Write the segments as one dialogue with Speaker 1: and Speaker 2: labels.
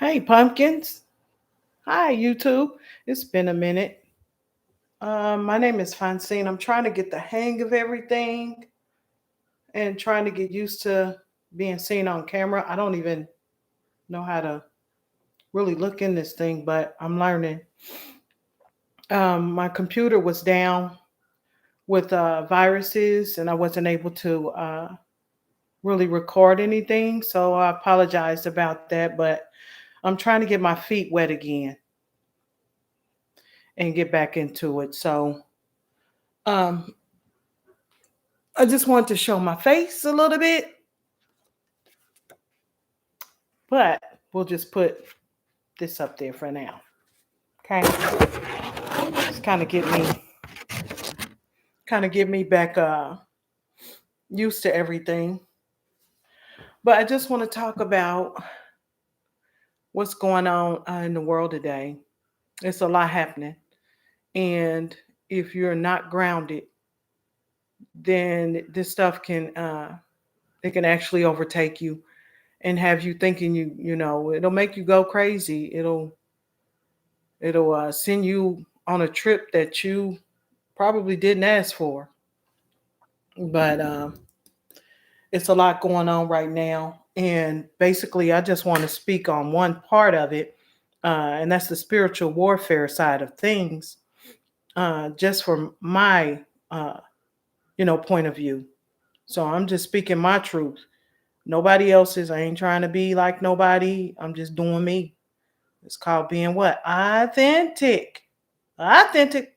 Speaker 1: Hey, pumpkins. Hi, YouTube. It's been a minute. My name is Francine. I'm trying to get the hang of everything and trying to get used to being seen on camera. I don't even know how to really look in this thing, but I'm learning. My computer was down with viruses and I wasn't able to really record anything. So I apologize about that, but I'm trying to get my feet wet again and get back into it. So, um, I just want to show my face a little bit, but we'll just put this up there for now. Okay. Just kind of get me back used to everything. But I just want to talk about what's going on in the world today. It's a lot happening. And if you're not grounded, then this stuff can it can actually overtake you and have you thinking it'll make you go crazy. It'll send you on a trip that you probably didn't ask for. But it's a lot going on right now. And basically, I just want to speak on one part of it, and that's the spiritual warfare side of things, just from my, uh, point of view. So I'm just speaking my truth. Nobody else's. I ain't trying to be like nobody. I'm just doing me. It's called being what? Authentic. Authentic.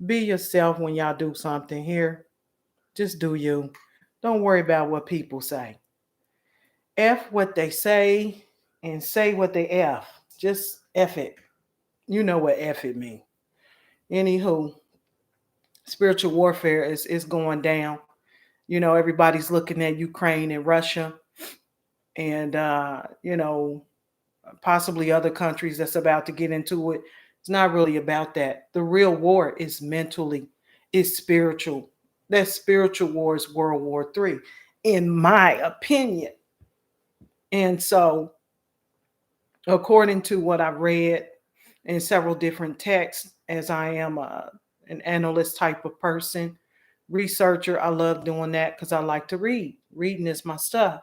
Speaker 1: Be yourself when y'all do something here. Just do you. Don't worry about what people say. F what they say and say what they F. Just F it. You know what F it mean. Anywho, spiritual warfare is going down. Everybody's looking at Ukraine and Russia and possibly other countries that's about to get into it. It's not really about that. The real war is mentally, is spiritual. That spiritual war is World War III, in my opinion. And so, according to what I read in several different texts, as I am an analyst type of person, researcher, I love doing that because I like to read. Reading is my stuff.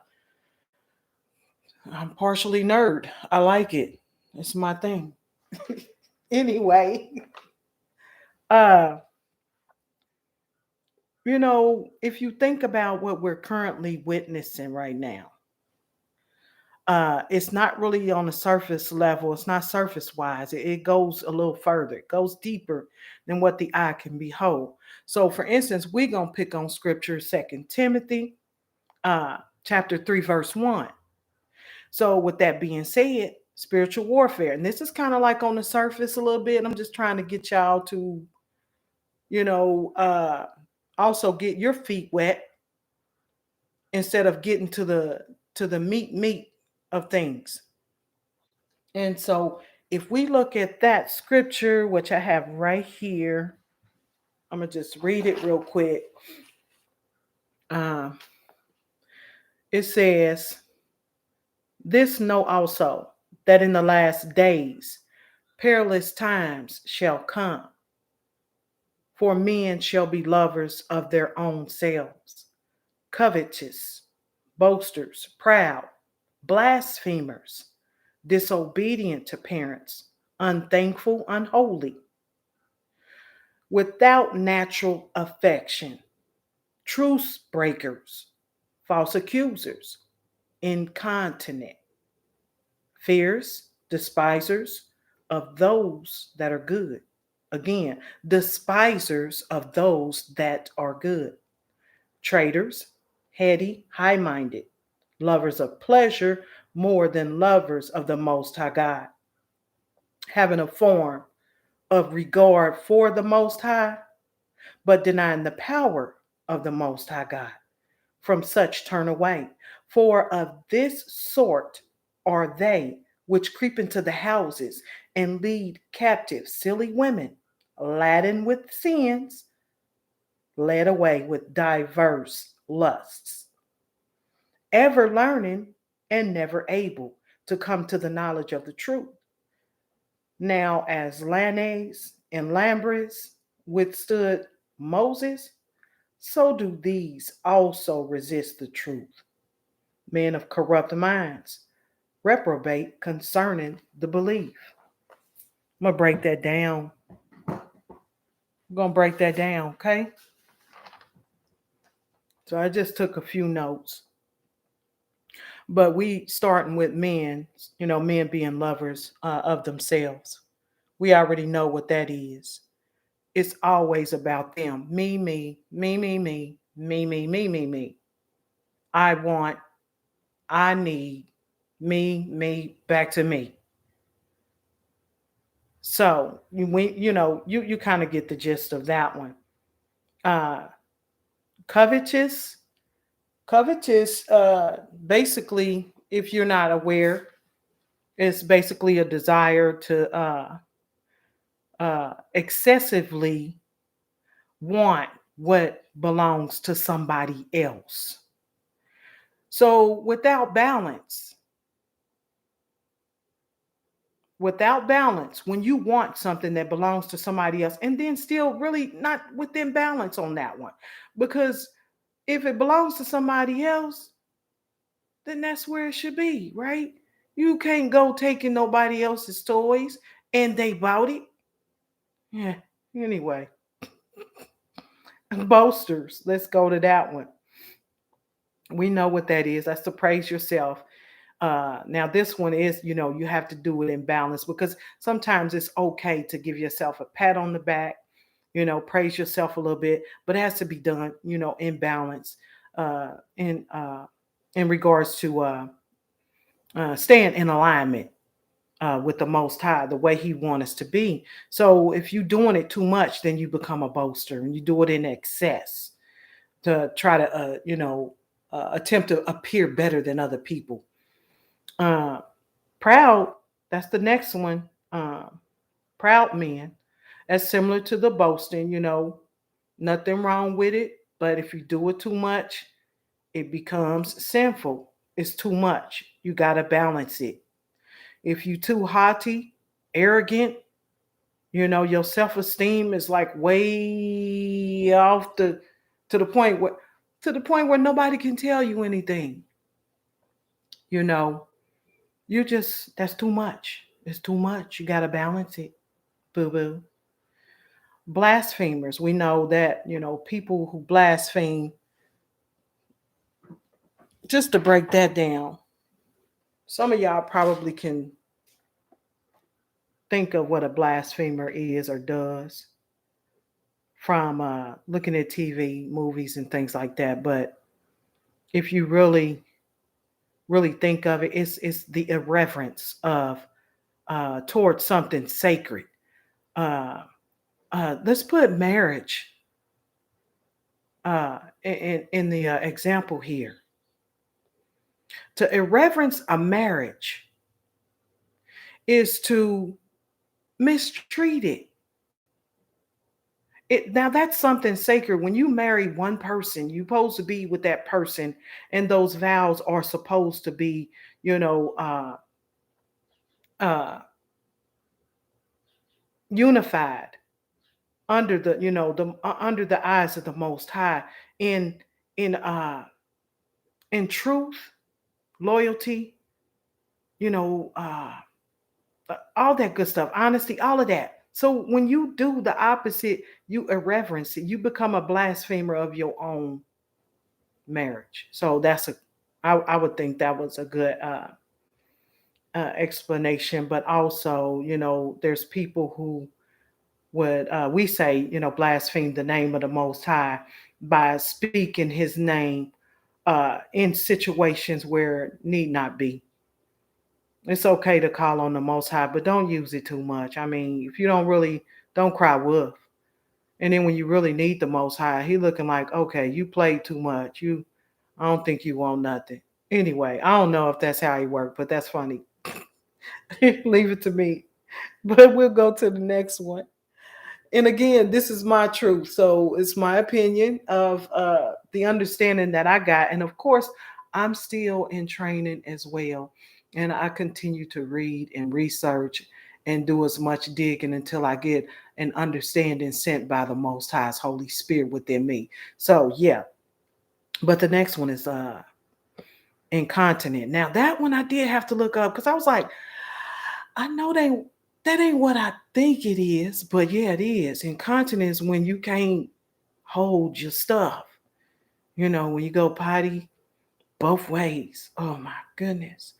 Speaker 1: I'm partially nerd. I like it. It's my thing. Anyway, uh, if you think about what we're currently witnessing right now, it's not really on the surface level. It's not surface wise. It goes a little further. It goes deeper than what the eye can behold. So, for instance, we're gonna pick on scripture, Second Timothy, uh, chapter 3, verse 1. So, with that being said, spiritual warfare, and this is kind of like on the surface a little bit. I'm just trying to get y'all to, you know, uh, also get your feet wet instead of getting to the meat of things. And so if we look at that scripture, which I have right here, I'm going to just read it real quick. Um, it says, "This know also, that in the last days perilous times shall come, for men shall be lovers of their own selves, covetous, boasters, proud, blasphemers, disobedient to parents, unthankful, unholy, without natural affection, truce breakers, false accusers, incontinent, fierce, despisers of those that are good." Again, despisers of those that are good, traitors, heady, high minded, lovers of pleasure more than lovers of the Most High God, having a form of regard for the Most High, but denying the power of the Most High God. From such turn away. For of this sort are they which creep into the houses and lead captive silly women, laden with sins, led away with diverse lusts, ever learning and never able to come to the knowledge of the truth. Now, as Lannes and Lambres withstood Moses, so do these also resist the truth. Men of corrupt minds reprobate concerning the belief. I'm going to break that down. I'm going to break that down, okay? So I just took a few notes. But we starting with men, men being lovers of themselves. We already know what that is. It's always about them. Me, me, me, me, me, me, me, me, me, me. I want, I need, me, back to me. So you kind of get the gist of that one. Uh, covetous, basically, if you're not aware, it's basically a desire to excessively want what belongs to somebody else. So without balance, when you want something that belongs to somebody else, and then still really not within balance on that one, because if it belongs to somebody else, then that's where it should be, right? You can't go taking nobody else's toys and they bought it. Yeah. Anyway, boasters. Let's go to that one. We know what that is. That's to praise yourself. Now, this one is, you have to do it in balance, because sometimes it's okay to give yourself a pat on the back, praise yourself a little bit, but it has to be done, in balance, in regards to staying in alignment with the Most High, the way He wants us to be. So if you're doing it too much, then you become a boaster, and you do it in excess to try to, attempt to appear better than other people. Proud, that's the next one. Proud men. That's similar to the boasting, nothing wrong with it. But if you do it too much, it becomes sinful. It's too much. You got to balance it. If you too haughty, arrogant, your self-esteem is like way off to the point where nobody can tell you anything. That's too much. It's too much. You got to balance it. Boo boo. Blasphemers. We know that, people who blaspheme, just to break that down, some of y'all probably can think of what a blasphemer is or does from looking at TV, movies, and things like that. But if you really, really think of it, it's the irreverence of towards something sacred. Let's put marriage in the example here. To irreverence a marriage is to mistreat it. Now that's something sacred. When you marry one person, you're supposed to be with that person, and those vows are supposed to be, uh, unified under under the eyes of the Most High in in uh in truth, loyalty, you know, uh, all that good stuff, honesty, all of that. So when you do the opposite, you irreverence it. You become a blasphemer of your own marriage. So I would think that was a good explanation. But also, there's people who would we say, blaspheme the name of the Most High by speaking His name in situations where it need not be. It's okay to call on the Most High, but don't use it too much. I mean, if you don't cry wolf. And then when you really need the Most High, He looking like, okay, you played too much. I don't think you want nothing. Anyway, I don't know if that's how He worked, but that's funny. Leave it to me. But we'll go to the next one. And again, this is my truth. So it's my opinion of the understanding that I got. And of course, I'm still in training as well. And I continue to read and research and do as much digging until I get an understanding sent by the Most High's Holy Spirit within me. So yeah, but the next one is incontinent. Now that one I did have to look up because I was like, I know that ain't what I think it is, but yeah, it is. Incontinence when you can't hold your stuff. You know, when you go potty both ways. Oh my goodness.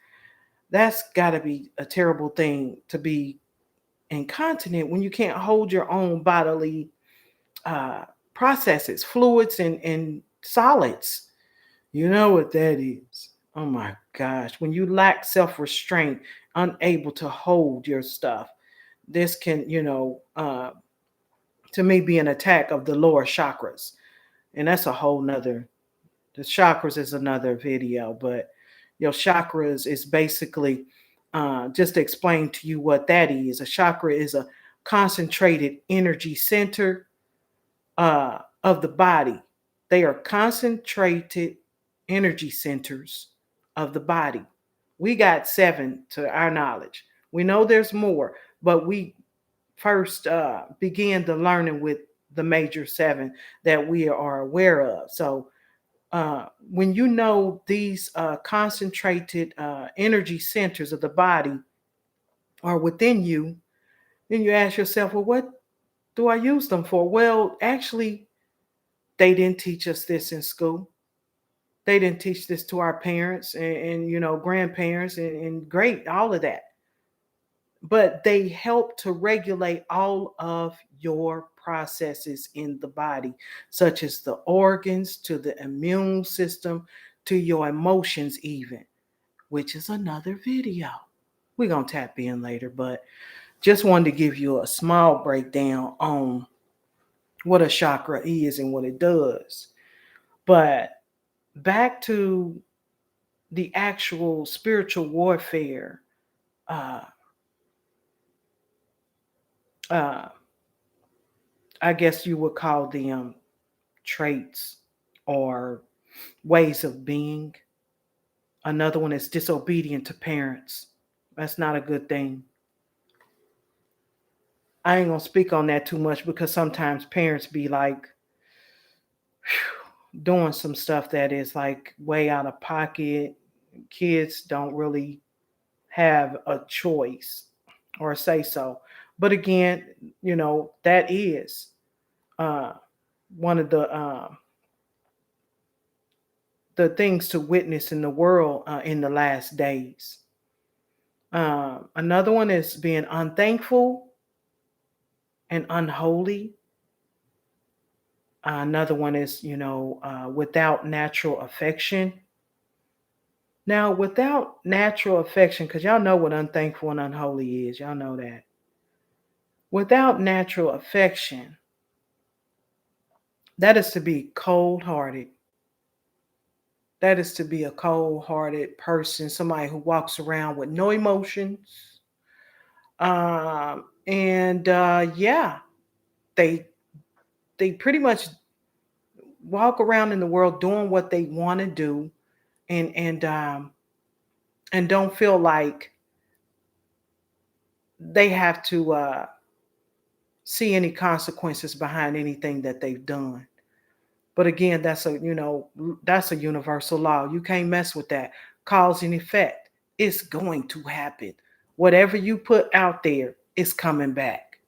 Speaker 1: That's got to be a terrible thing to be incontinent when you can't hold your own bodily uh, processes, fluids, and solids. You know what that is. Oh my gosh. When you lack self restraint, unable to hold your stuff, this can, to me, be an attack of the lower chakras. And that's a whole nother, the chakras is another video, but your chakras is basically just to explain to you what that is. A chakra is a concentrated energy center of the body. They are concentrated energy centers of the body. We got 7 to our knowledge. We know there's more, but we first began the learning with the major 7 that we are aware of. So when you know these concentrated energy centers of the body are within you, then you ask yourself, well, what do I use them for? Well, actually, they didn't teach us this in school. They didn't teach this to our parents and grandparents and great, all of that. But they help to regulate all of your processes in the body, such as the organs, to the immune system, to your emotions, even, which is another video. We're going to tap in later, but just wanted to give you a small breakdown on what a chakra is and what it does. But back to the actual spiritual warfare, uh, uh, I guess you would call them traits or ways of being. Another one is disobedient to parents. That's not a good thing. I ain't gonna speak on that too much because sometimes parents be like doing some stuff that is like way out of pocket. Kids don't really have a choice or say so. But again, that is uh, one of the things to witness in the world in the last days. Another one is being unthankful and unholy. Another one is, without natural affection. Now, without natural affection, because y'all know what unthankful and unholy is, y'all know that. Without natural affection, that is to be cold hearted. That is to be a cold hearted person, somebody who walks around with no emotions. And yeah, they they pretty much walk around in the world doing what they want to do and don't feel like they have to see any consequences behind anything that they've done. But again, that's a universal law. You can't mess with that. Cause and effect. It's going to happen. Whatever you put out there is coming back.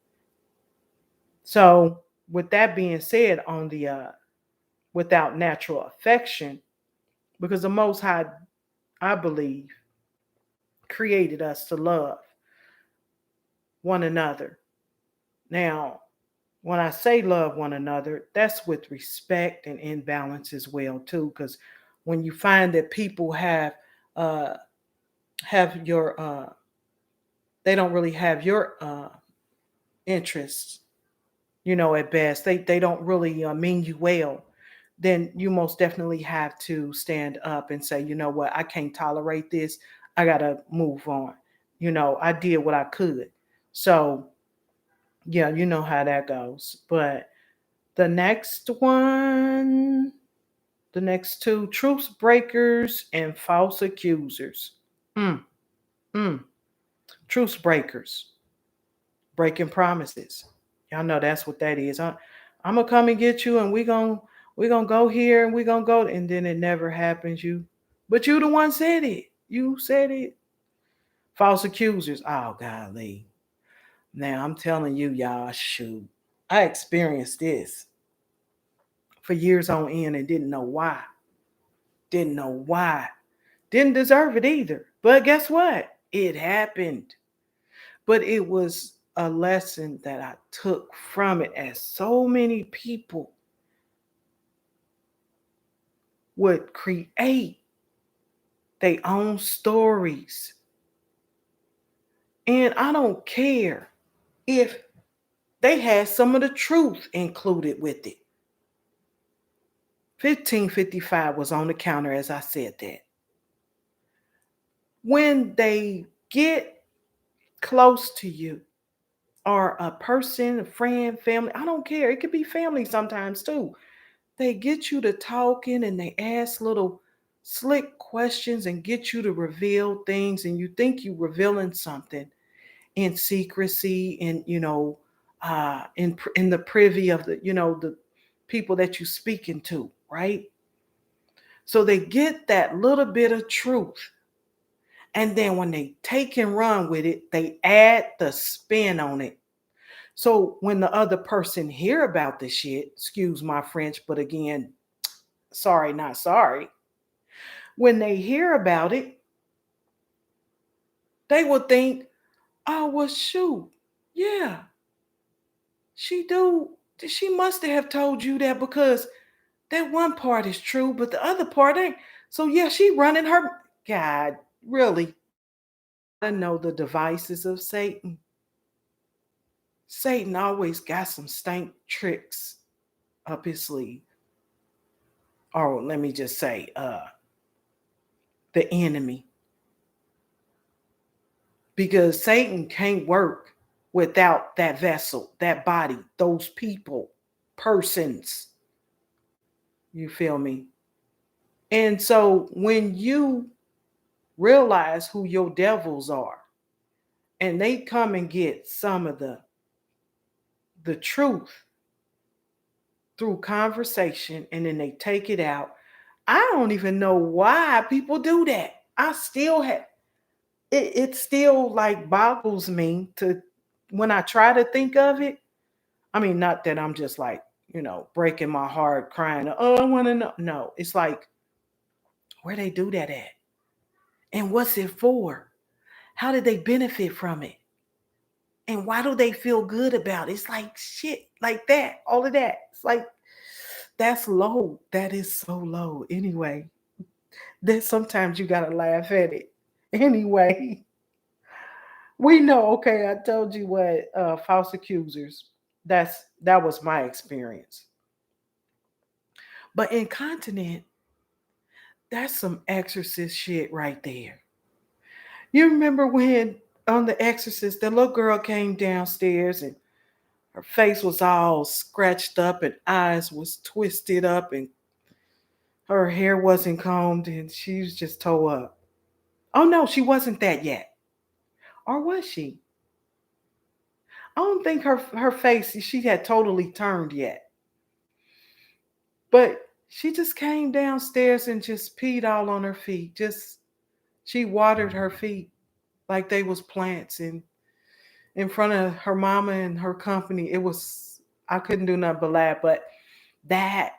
Speaker 1: So, with that being said, on the without natural affection, because the Most High, I believe, created us to love one another. Now, when I say love one another, that's with respect and in balance as well too. Because when you find that people uh, have your they don't really have your interests, at best. They don't really mean you well. Then you most definitely have to stand up and say, you know what, I can't tolerate this. I gotta move on. I did what I could. So yeah, you know how that goes. But the next one, the next two, truth breakers and false accusers. Mm. Mm. Truce breakers, breaking promises. Y'all know that's what that is. I'm gonna come and get you, and we gonna go here, and we gonna go, and then it never happens. But you the one said it. You said it. False accusers. Oh golly. Now I'm telling you, y'all, shoot. I experienced this for years on end and didn't know why. Didn't know why. Didn't deserve it either. But guess what? It happened. But it was a lesson that I took from it, as so many people would create their own stories. And I don't care if they had some of the truth included with it. 1555 was on the counter as I said that. When they get close to you, or a person, a friend, family, I don't care. It could be family sometimes too. They get you to talking and they ask little slick questions and get you to reveal things, and you think you're revealing something in secrecy, and in the privy of the people that you're speaking to, right? So they get that little bit of truth, and then when they take and run with it, they add the spin on it. So when the other person hear about the shit, excuse my French, but again, sorry, not sorry. When they hear about it, they will think, oh, well, shoot, yeah, she do. She must have told you that, because that one part is true, but the other part ain't. So yeah, she running her. God, really? I know the devices of Satan. Satan always got some stank tricks up his sleeve. Or let me just say, the enemy. Because Satan can't work without that vessel, that body, those people, persons. You feel me? And so when you realize who your devils are, and they come and get some of the truth through conversation, and then they take it out, I don't even know why people do that. I still have it still like boggles me to when I try to think of it. I mean, not that I'm just like, breaking my heart, crying, oh, I want to know. No, it's like, where they do that at? And what's it for? How did they benefit from it? And why do they feel good about it? It's like shit, like that, all of that. It's like, that's low. That is so low. Anyway, then sometimes you got to laugh at it. Anyway, we know, okay, I told you what, false accusers, that was my experience. But incontinent, that's some exorcist shit right there. You remember when on The Exorcist, the little girl came downstairs and her face was all scratched up and eyes was twisted up and her hair wasn't combed and she was just toe up. Oh no, she wasn't that yet. Or was she? I don't think her face she had totally turned yet. But she just came downstairs and just peed all on her feet. Just she watered her feet like they was plants, and in front of her mama and her company. It was, I couldn't do nothing but laugh. But that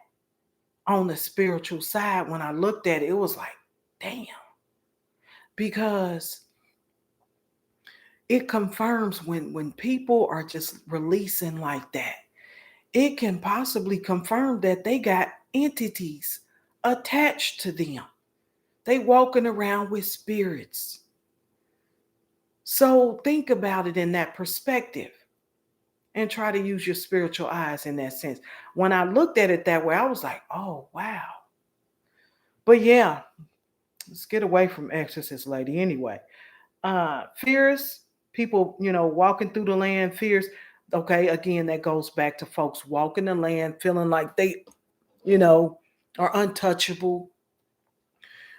Speaker 1: on the spiritual side, when I looked at it, it was like, damn, because it confirms when people are just releasing like that, it can possibly confirm that they got entities attached to them. They walking around with spirits. So think about it in that perspective and try to use your spiritual eyes in that sense. When I looked at it that way, I was like, oh, wow. But yeah, let's get away from Exorcist Lady anyway. Fears, people, walking through the land, fears. Okay, again, that goes back to folks walking the land, feeling like they, you know, are untouchable.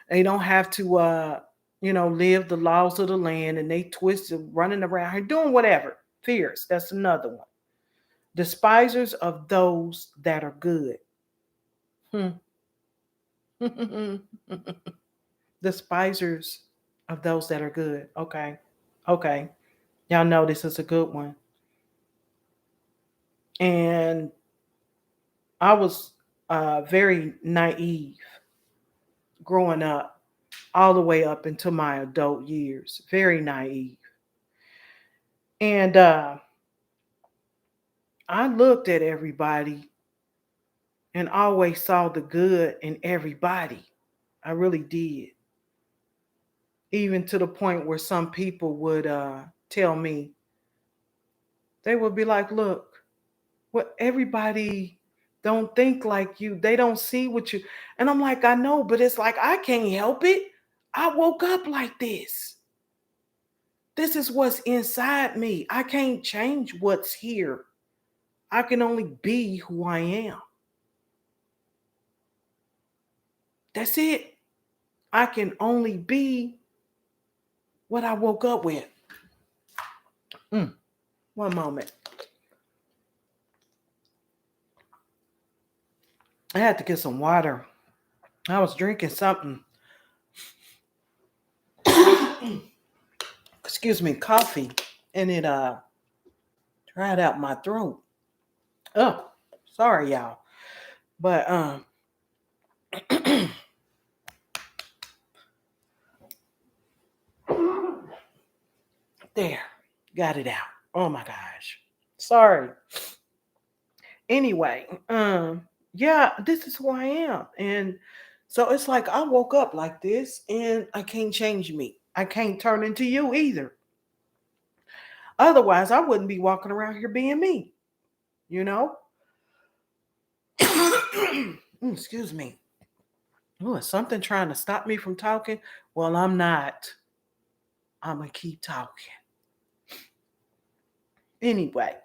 Speaker 1: They don't have to live the laws of the land, and they twisted running around here doing whatever. Fierce. That's another one. Despisers of those that are good. Hmm. Despisers of those that are good. Okay. Okay. Y'all know this is a good one. And I was very naive growing up, all the way up into my adult years. Very naive. And I looked at everybody and always saw the good in everybody. I really did. Even to the point where some people would tell me, they would be like, look, what everybody don't think like you. They don't see what you. And I'm like, I know, but it's like, I can't help it. I woke up like this. This is what's inside me. I can't change what's here. I can only be who I am. That's it. I can only be what I woke up with. One moment. I had to get some water. I was drinking something. Excuse me, coffee, and it dried out my throat. Oh, sorry, y'all. But there, got it out. Oh my gosh. Sorry. Anyway, yeah, this is who I am. And so it's like I woke up like this and I can't change me. I can't turn into you either. Otherwise, I wouldn't be walking around here being me, you know? Excuse me. Oh, is something trying to stop me from talking? Well, I'm not. I'm going to keep talking. Anyway,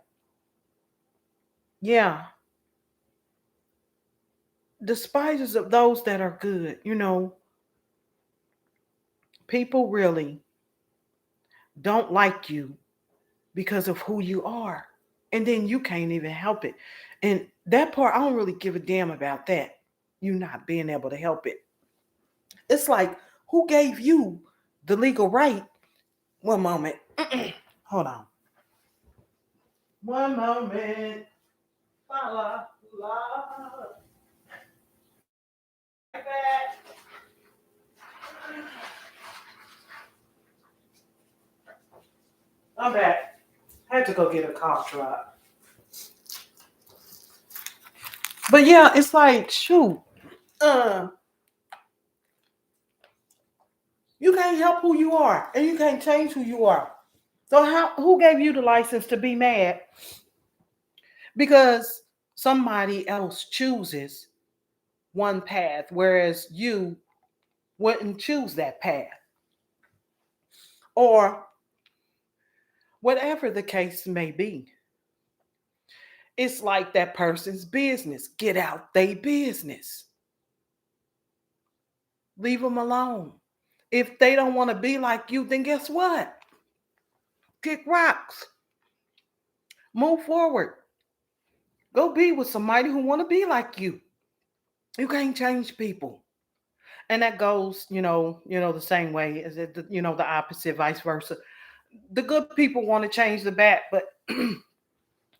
Speaker 1: yeah. Despisers of those that are good, people really don't like you because of who you are. And then you can't even help it. And that part, I don't really give a damn about that. You not being able to help it. It's like, who gave you the legal right? One moment. Hold on. One moment. La, la, la. Right back. I'm back. Had to go get a cough drop. But yeah, it's like, shoot. You can't help who you are, and you can't change who you are. So who gave you the license to be mad because somebody else chooses one path, whereas you wouldn't choose that path? Or whatever the case may be. It's like that person's business. Get out their business. Leave them alone. If they don't want to be like you, then guess what? Kick rocks. Move forward. Go be with somebody who want to be like you. You can't change people. And that goes, the same way as the opposite, vice versa. The good people want to change the bad, but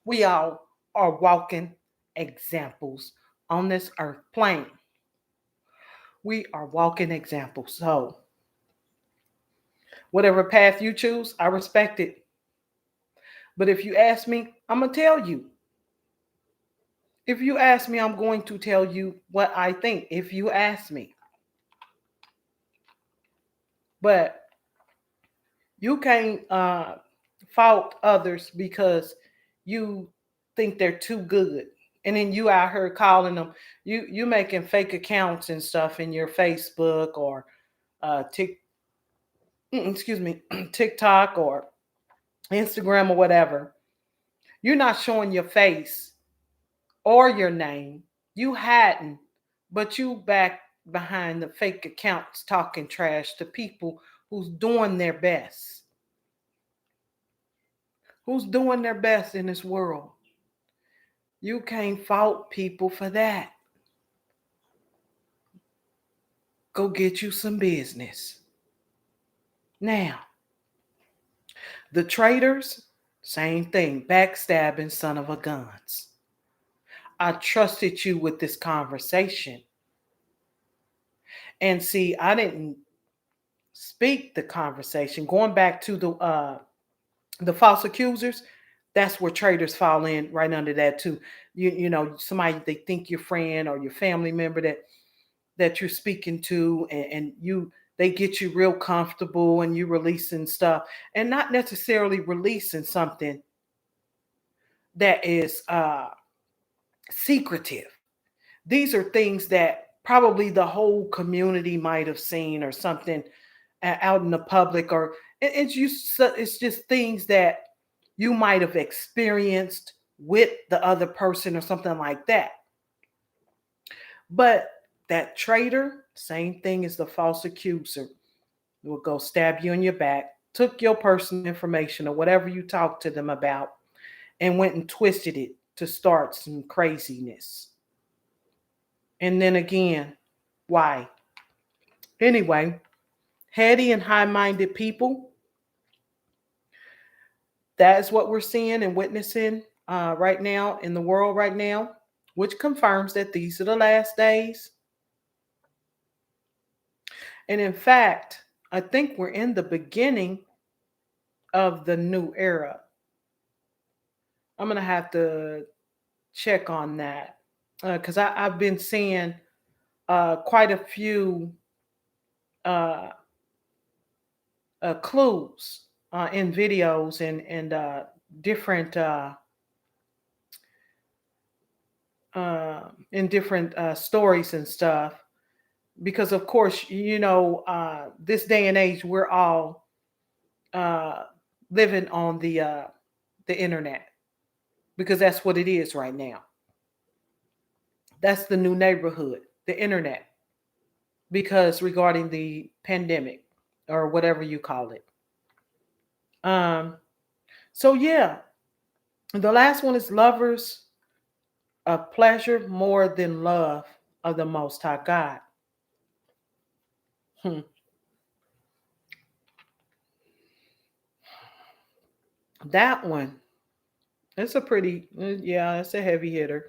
Speaker 1: we all are walking examples on this earth plane. We are walking examples. So, whatever path you choose, I respect it. But if you ask me, I'm going to tell you. If you ask me, I'm going to tell you what I think. If you ask me. But you can't fault others because you think they're too good. And then you out here calling them, you making fake accounts and stuff in your Facebook or excuse me, TikTok or Instagram or whatever. You're not showing your face or your name. You hadn't, but you back behind the fake accounts talking trash to people who's doing their best. Who's doing their best in this world. You can't fault people for that. Go get you some business. Now, the traitors, same thing, backstabbing son of a guns. I trusted you with this conversation. And see, I didn't speak the conversation. Going back to the false accusers, that's where traitors fall in right under that too. You know, somebody they think your friend or your family member that you're speaking to, and you they get you real comfortable and you releasing stuff and not necessarily releasing something that is secretive. These are things that probably the whole community might have seen or something out in the public, or it's just things that you might have experienced with the other person or something like that. But that traitor, same thing as the false accuser, will go stab you in your back, took your personal information or whatever you talked to them about, and went and twisted it to start some craziness. And then again, why? Anyway, heady and high minded people, that is what we're seeing and witnessing right now in the world right now, which confirms that these are the last days. And in fact, I think we're in the beginning of the new era. I'm going to have to check on that because I've been seeing quite a few uh, clues in videos and different in different stories and stuff. Because of course, you know, this day and age, we're all uh, living on the internet because that's what it is right now. That's the new neighborhood, the internet, because regarding the pandemic or whatever you call it. Um, so yeah, the last one is lovers of pleasure more than love of the Most High God. Hmm. That one, it's a pretty, yeah, it's a heavy hitter.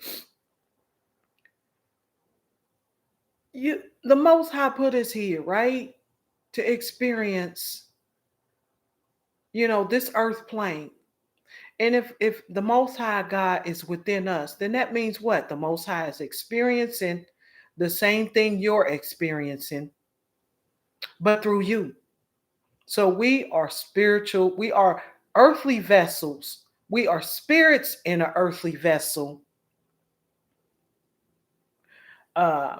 Speaker 1: The Most High put us here, right, to experience, you know, this earth plane. And if the Most High God is within us, then that means what? The Most High is experiencing the same thing you're experiencing, but through you. So we are spiritual. We are earthly vessels. We are spirits in an earthly vessel. Uh,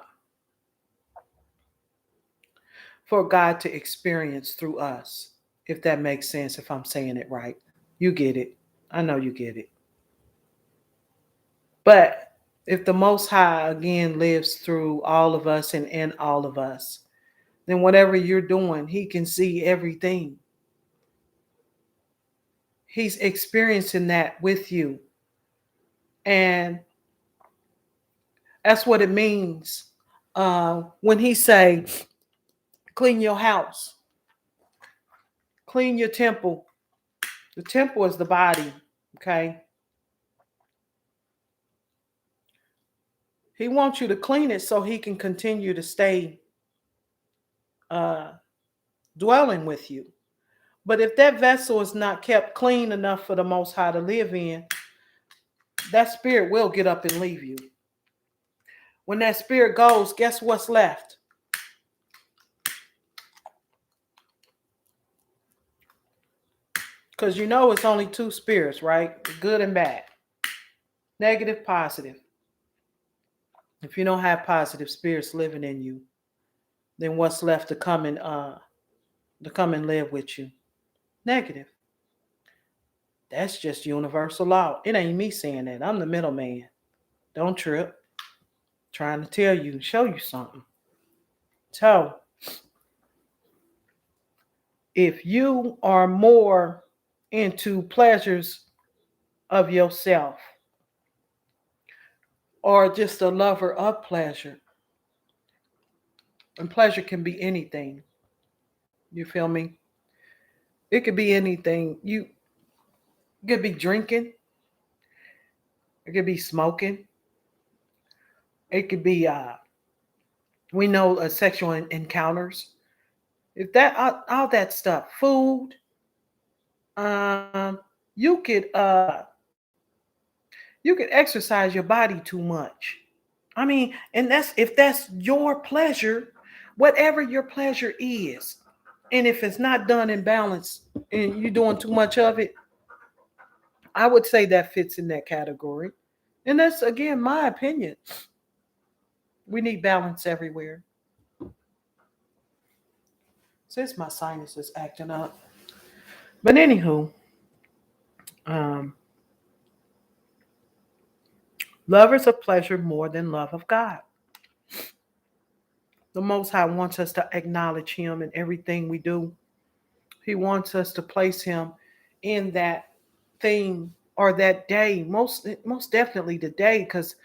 Speaker 1: for God to experience through us, if that makes sense, if I'm saying it right. You get it. I know you get it. But if the Most High again lives through all of us and in all of us, then whatever you're doing, He can see everything. He's experiencing that with you. And that's what it means when He say, clean your house, clean your temple. The temple is the body, okay? He wants you to clean it so He can continue to stay uh, dwelling with you. But if that vessel is not kept clean enough for the Most High to live in, that spirit will get up and leave you. When that spirit goes, guess what's left? Because you know it's only two spirits, right? Good and bad. Negative, positive. If you don't have positive spirits living in you, then what's left to come and live with you? Negative. That's just universal law. It ain't me saying that. I'm the middleman. Don't trip. Trying to tell you, show you something. So If you are more into pleasures of yourself or just a lover of pleasure, and pleasure can be anything, you feel me? It could be anything. You could be drinking, it could be smoking, it could be we know sexual encounters. If that all that stuff, food, um, you could you could exercise your body too much. I mean, and that's if that's your pleasure, whatever your pleasure is. And if it's not done in balance and you're doing too much of it, I would say that fits in that category. And that's again my opinion. We need balance everywhere. Since my sinus is acting up. But anywho, um, lovers of pleasure more than love of God. The Most High wants us to acknowledge Him in everything we do. He wants us to place Him in that thing or that day, most definitely the day, because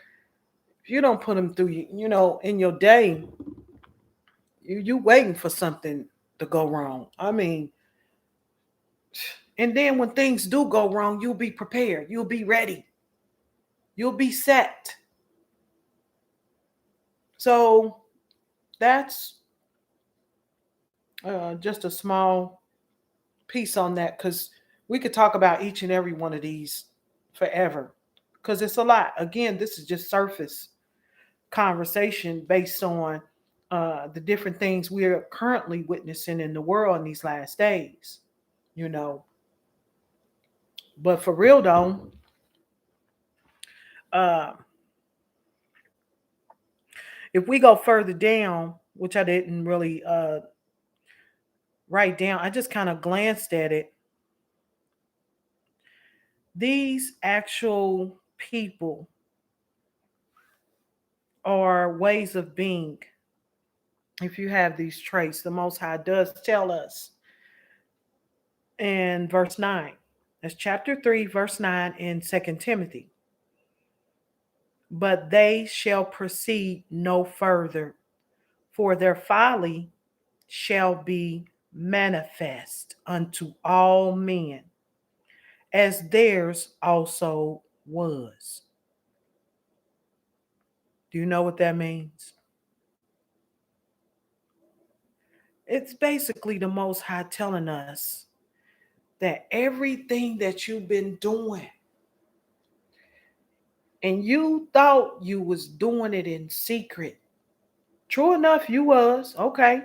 Speaker 1: if you don't put Him through, in your day, you waiting for something to go wrong. I mean, and then when things do go wrong, you'll be prepared. You'll be ready. You'll be set. So that's just a small piece on that because we could talk about each and every one of these forever because it's a lot. Again, this is just surface conversation based on the different things we are currently witnessing in the world in these last days, you know. But for real though, uh, if we go further down, which I didn't really write down, I just kind of glanced at it. These actual people are ways of being. If you have these traits, the Most High does tell us in verse 9. That's chapter 3, verse 9 in Second Timothy. But they shall proceed no further, for their folly shall be manifest unto all men, as theirs also was. Do you know what that means? It's basically the Most High telling us that everything that you've been doing and you thought you was doing it in secret. True enough, you was. Okay.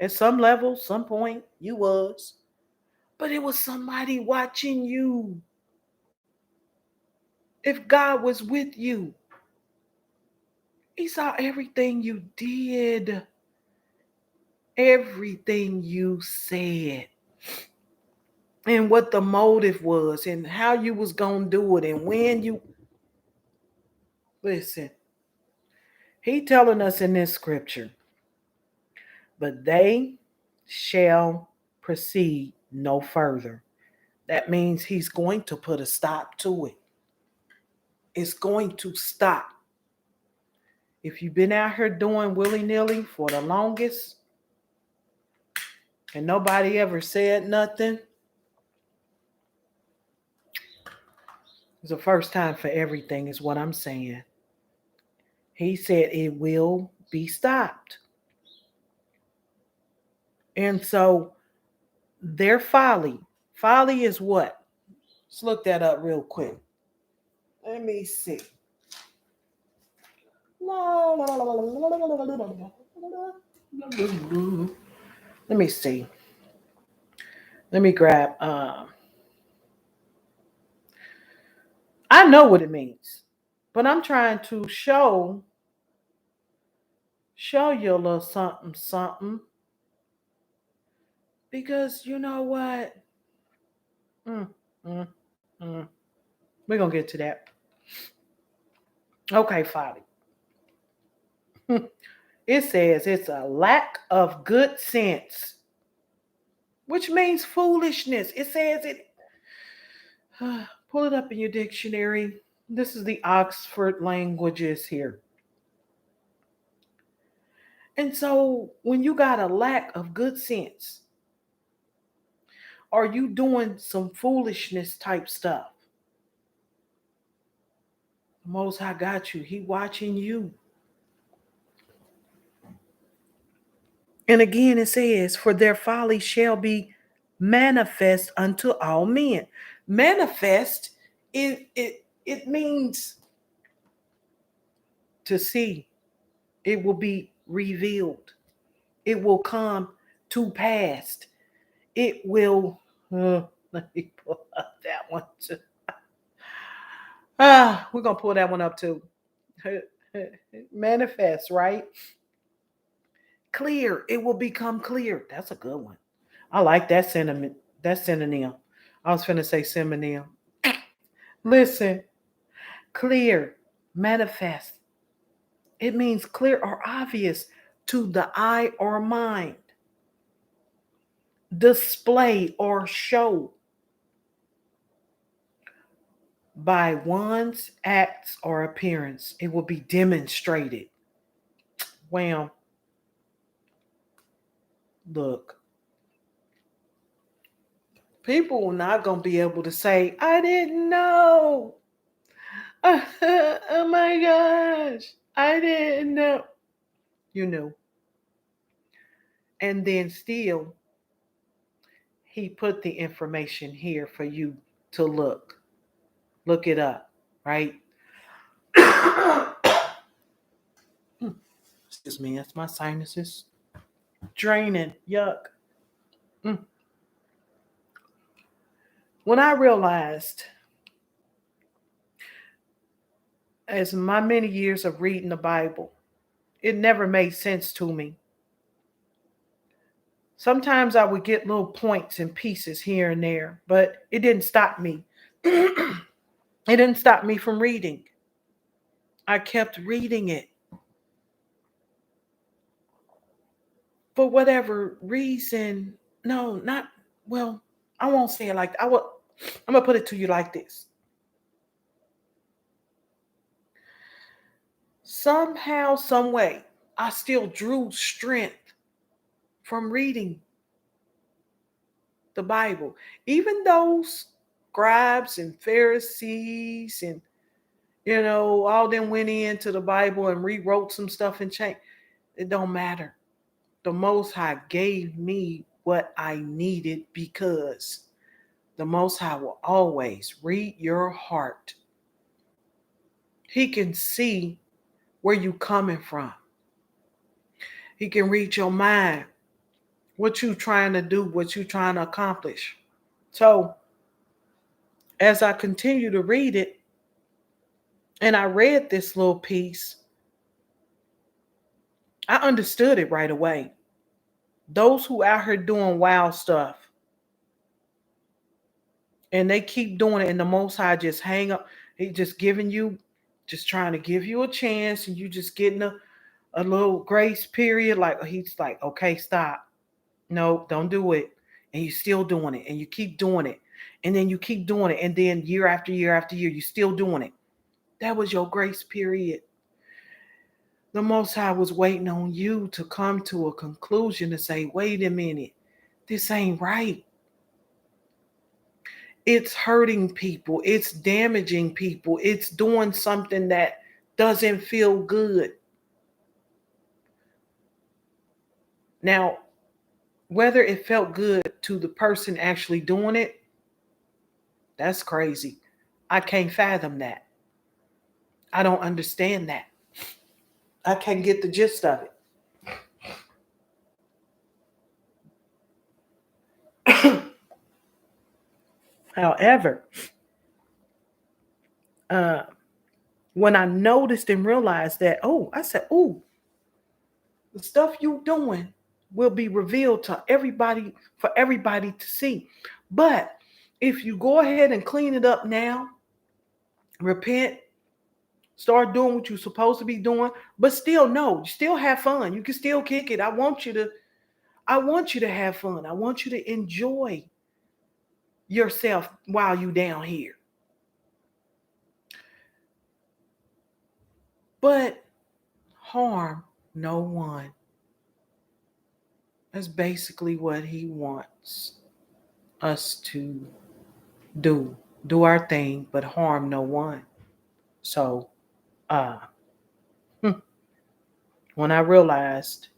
Speaker 1: At some level, some point, you was. But it was somebody watching you. If God was with you, He saw everything you did, everything you said, and what the motive was, and how you was going to do it, and when you. Listen, He telling us in this scripture, but they shall proceed no further. That means He's going to put a stop to it. It's going to stop. If you've been out here doing willy-nilly for the longest and nobody ever said nothing, it's the first time for everything is what I'm saying. He said it will be stopped. And so their folly is what? Let's look that up real quick. Let me see. Let me see. Let me grab. I know what it means, but I'm trying to show you a little something, something. Because you know what? Mm, mm, mm. We're gonna get to that. Okay, folly. It says it's a lack of good sense which means foolishness. It says it. Pull it up in your dictionary. This is the Oxford Languages here. And so when you got a lack of good sense, are you doing some foolishness type stuff? The Most High got you. He watching you. And again it says, for their folly shall be manifest unto all men. Manifest, it means to see. It will be revealed. It will come to pass. It will, let me pull up that one too. We're going to pull that one up too. Manifest, right? Clear. It will become clear. That's a good one. I like that sentiment. That synonym. I was finna say synonym. Listen, clear, manifest. It means clear or obvious to the eye or mind. Display or show by one's acts or appearance. It will be demonstrated. Wham. Look, people are not going to be able to say, I didn't know. Oh my gosh, I didn't know. You knew. And then still, he put the information here for you to look. Look it up, right? Excuse me, that's my sinuses draining. Yuck. Mm. When I realized, as my many years of reading the Bible, it never made sense to me. Sometimes I would get little points and pieces here and there, but it didn't stop me. It didn't stop me from reading. I kept reading it. For whatever reason, no, not well, I won't say it like I'm gonna put it to you like this. Somehow, some way, I still drew strength from reading the Bible. Even those scribes and Pharisees and all them went into the Bible and rewrote some stuff and changed. It don't matter. The Most High gave me what I needed because the Most High will always read your heart. He can see where you coming from. He can read your mind, what you trying to do, what you trying to accomplish. So as I continue to read it, and I read this little piece, I understood it right away. Those who out here doing wild stuff, and they keep doing it, and the Most High just hang up. He just giving you, just trying to give you a chance, and you just getting a little grace period. Like he's like, okay, stop. No, don't do it. And you're still doing it, and you keep doing it, and then you keep doing it, and then year after year after year, you're still doing it. That was your grace period. The Most High was waiting on you to come to a conclusion to say, wait a minute, this ain't right. It's hurting people. It's damaging people. It's doing something that doesn't feel good. Now, whether it felt good to the person actually doing it, that's crazy. I can't fathom that. I don't understand that. I can't get the gist of it. However, when I noticed and realized that, I said, the stuff you doing will be revealed to everybody for everybody to see. But if you go ahead and clean it up now, repent, start doing what you're supposed to be doing, but still no, you still have fun. You can still kick it. I want you to have fun. I want you to enjoy yourself while you down here. But harm no one. That's basically what he wants us to do. Do our thing, but harm no one. So, uh, when I realized,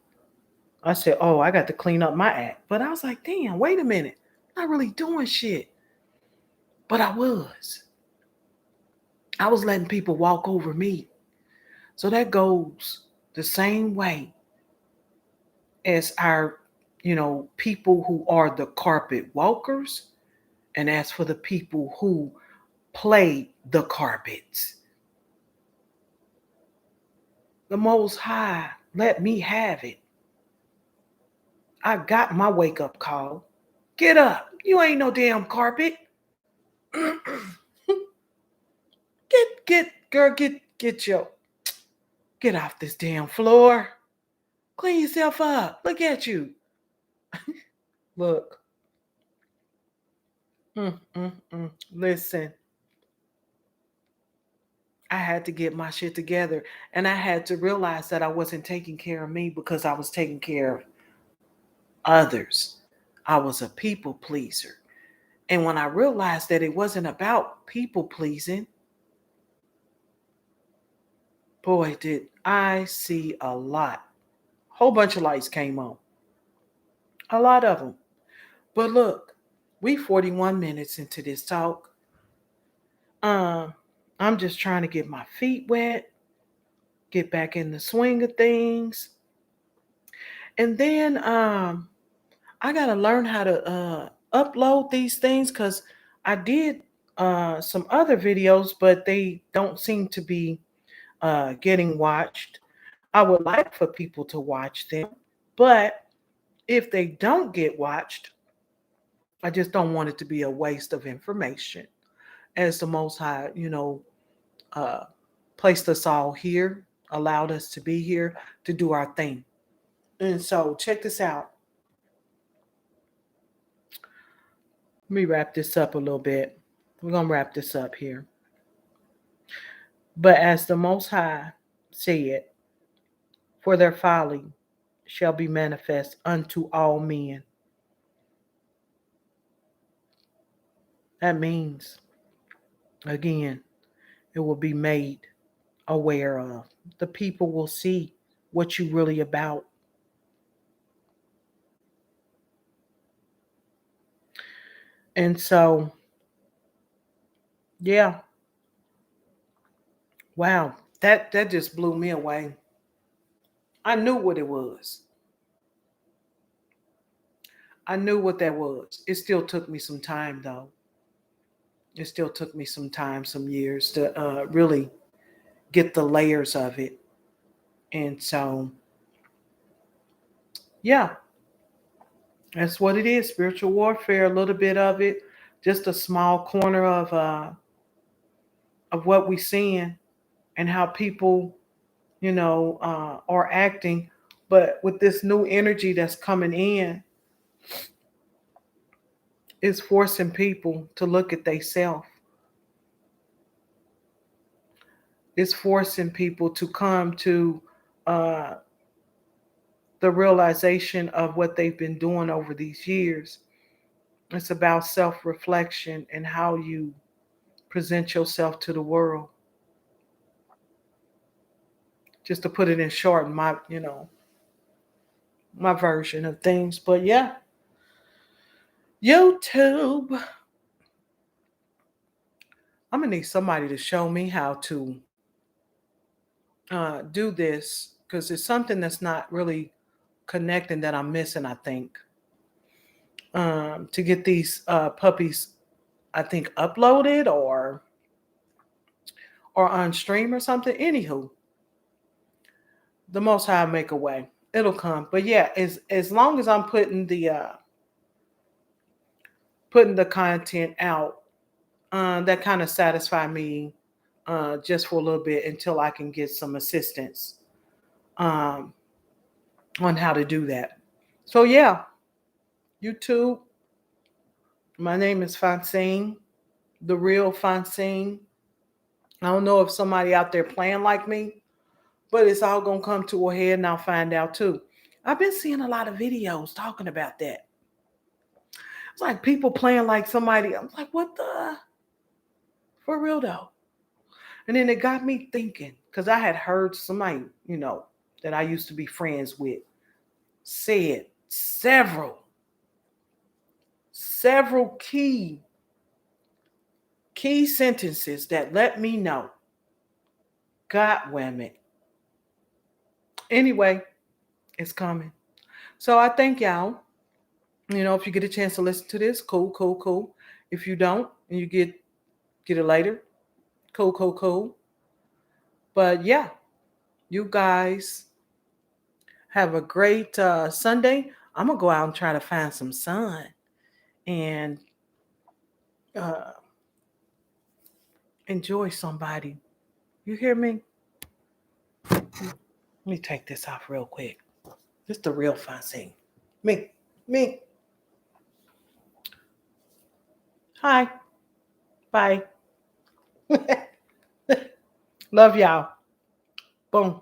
Speaker 1: I said, oh, I got to clean up my act. But I was like, damn, wait a minute. I'm not really doing shit. But I was. I was letting people walk over me. So that goes the same way as our, people who are the carpet walkers. And as for the people who play the carpets, the Most High let me have it. I got my wake up call. Get up. You ain't no damn carpet. Girl, get off this damn floor. Clean yourself up. Look at you. Look. Listen, I had to get my shit together, and I had to realize that I wasn't taking care of me because I was taking care of others. I was a people pleaser. And when I realized that it wasn't about people pleasing, boy, did I see a lot. Whole bunch of lights came on. A lot of them. But look, we 41 minutes into this talk. I'm just trying to get my feet wet, get back in the swing of things. And then I gotta learn how to upload these things because I did some other videos, but they don't seem to be getting watched. I would like for people to watch them, but if they don't get watched, I just don't want it to be a waste of information. As the Most High, uh, placed us all here, allowed us to be here to do our thing. And so, check this out. Let me wrap this up a little bit. We're going to wrap this up here. But as the Most High said, for their folly shall be manifest unto all men. That means, again, it will be made aware of. The people will see what you really about. And so, yeah. Wow. That just blew me away. I knew what it was. I knew what that was. It still took me some time though. It still took me some time, some years to really get the layers of it. And so, yeah, that's what it is. Spiritual warfare, a little bit of it, just a small corner of what we're seeing and how people, are acting. But with this new energy that's coming in, it's forcing people to look at themselves. It's forcing people to come to uh, the realization of what they've been doing over these years. It's about self-reflection and how you present yourself to the world. Just to put it in short, my version of things. But yeah, YouTube. I'm gonna need somebody to show me how to do this because it's something that's not really connecting that I'm missing. I think to get these puppies, I think uploaded or on stream or something. Anywho, the Most High make a way. It'll come. But yeah, as long as I'm putting the content out, that kind of satisfy me just for a little bit until I can get some assistance on how to do that. So yeah, YouTube. My name is Francine, the real Francine. I don't know if somebody out there playing like me, but it's all gonna come to a head and I'll find out too. I've been seeing a lot of videos talking about that. It's like people playing like somebody. I'm like, what the? For real though. And then it got me thinking, because I had heard somebody, that I used to be friends with said several key sentences that let me know. God damn it. Anyway, it's coming. So I thank y'all. If you get a chance to listen to this, cool, cool, cool. If you don't, and you get it later, cool, cool, cool. But yeah, you guys have a great Sunday. I'm gonna go out and try to find some sun and uh, enjoy somebody. You hear me? Let me take this off real quick. This the real fun thing. Me. Hi. Bye. Love y'all. Boom.